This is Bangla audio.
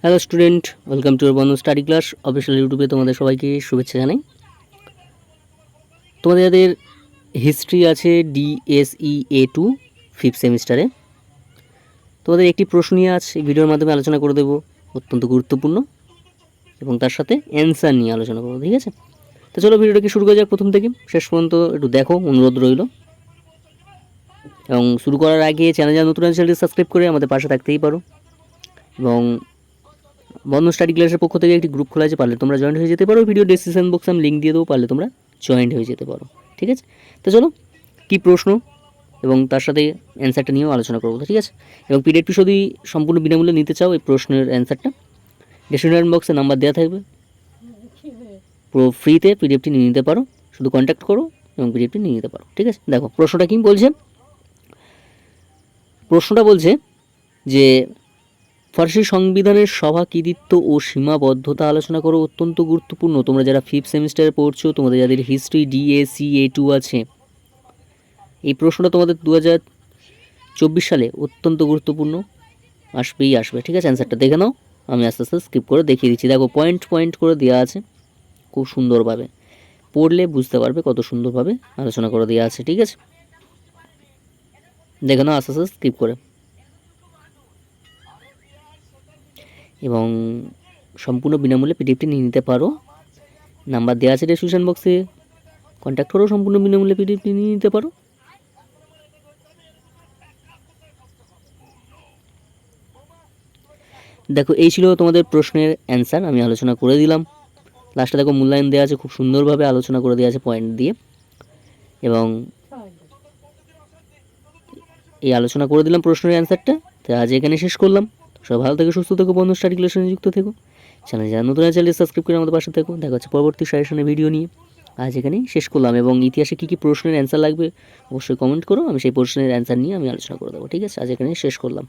হ্যালো স্টুডেন্ট, ওয়েলকাম টু বন্ধু স্টাডি ক্লাস অফিসিয়াল ইউটিউবে তোমাদের সবাইকে শুভেচ্ছা জানাই। তোমাদের যাদের হিস্ট্রি আছে DSE-A2 5th সেমিস্টারে, তোমাদের একটি প্রশ্ন নিয়ে আজ এই ভিডিওর মাধ্যমে আলোচনা করে দেবো, অত্যন্ত গুরুত্বপূর্ণ, এবং তার সাথে অ্যান্সার নিয়ে আলোচনা করবো। ঠিক আছে, তো চলো ভিডিওটাকে শুরু করা যাক। প্রথম থেকে শেষ পর্যন্ত একটু দেখো, অনুরোধ রইল। এবং শুরু করার আগে চ্যানেল যারা নতুন চ্যানেলটি সাবস্ক্রাইব করে আমাদের পাশে থাকতেই পারো। এবং বন্ধু স্টাডি ক্লাসের পক্ষ থেকে একটি গ্রুপ খোলা আছে, পারলে তোমরা জয়েন্ট হয়ে যেতে পারো। ভিডিও ডেসক্রিপশন বক্সে আমি লিঙ্ক দিয়ে দেবো, পারলে তোমরা জয়েন্ট হয়ে যেতে পারো। ঠিক আছে, তো চলো কী প্রশ্ন এবং তার সাথে অ্যান্সারটা নিয়েও আলোচনা করবো। ঠিক আছে, এবং পিডিএফটি যদি সম্পূর্ণ বিনামূল্যে নিতে চাও এই প্রশ্নের অ্যান্সারটা ডেসক্রিপশন বক্সে নাম্বার দেওয়া থাকবে, পুরো ফ্রিতে পিডিএফটি নিয়ে নিতে পারো। শুধু কন্ট্যাক্ট করো এবং পিডিএফটি নিয়ে নিতে পারো। ঠিক আছে, দেখো প্রশ্নটা কী বলছে। প্রশ্নটা বলছে যে ফার্সি সংবিধানের সভা কৃতিত্ব ও সীমাবদ্ধতা আলোচনা করো। অত্যন্ত গুরুত্বপূর্ণ। তোমরা যারা 5th সেমিস্টারে পড়ছো, তোমাদের যাদের হিস্ট্রি DSE-A2 আছে, এই প্রশ্নটা তোমাদের 2024 সালে অত্যন্ত গুরুত্বপূর্ণ, আসবেই আসবে। ঠিক আছে, অ্যান্সারটা দেখে নাও, আমি আস্তে আস্তে স্কিপ করে দেখিয়ে দিচ্ছি। দেখো পয়েন্ট পয়েন্ট করে দেওয়া আছে, খুব সুন্দরভাবে পড়লে বুঝতে পারবে কত সুন্দরভাবে আলোচনা করে দেওয়া আছে। ঠিক আছে, দেখে নাও আস্তে আস্তে স্কিপ করে। এবং সম্পূর্ণ বিনামূল্যে পিডিএফটি নিয়ে নিতে পারো, নাম্বার দেওয়া আছে ডেসক্রিপশন বক্সে, কন্ট্যাক্ট করো, সম্পূর্ণ বিনামূল্যে পিডিএফটি নিয়ে নিতে পারো। দেখো এই ছিল তোমাদের প্রশ্নের অ্যান্সার, আমি আলোচনা করে দিলাম। লাস্টে দেখো মূল্যায়ন দেওয়া আছে, খুব সুন্দরভাবে আলোচনা করে দেওয়া আছে পয়েন্ট দিয়ে। এবং এই আলোচনা করে দিলাম প্রশ্নের অ্যান্সারটা। তো আজ এখানে শেষ করলাম। সব ভালো থেকে সুস্থ থেকো, বন্ধু স্টাডি ক্লাসে যুক্ত থেকো। চ্যানেল যারা নতুন চ্যানেলটি সাবস্ক্রাইব করে আমাদের পাশে থেকো। দেখা হচ্ছে পরবর্তী সাজেশনের ভিডিও নিয়ে। আজ এখানেই শেষ করলাম। এবং ইতিহাসে কী কী প্রশ্নের অ্যান্সার লাগবে অবশ্যই কমেন্ট করো, আমি সেই প্রশ্নের অ্যান্সার নিয়ে আমি আলোচনা করে দেবো। ঠিক আছে, আজ এখানেই শেষ করলাম।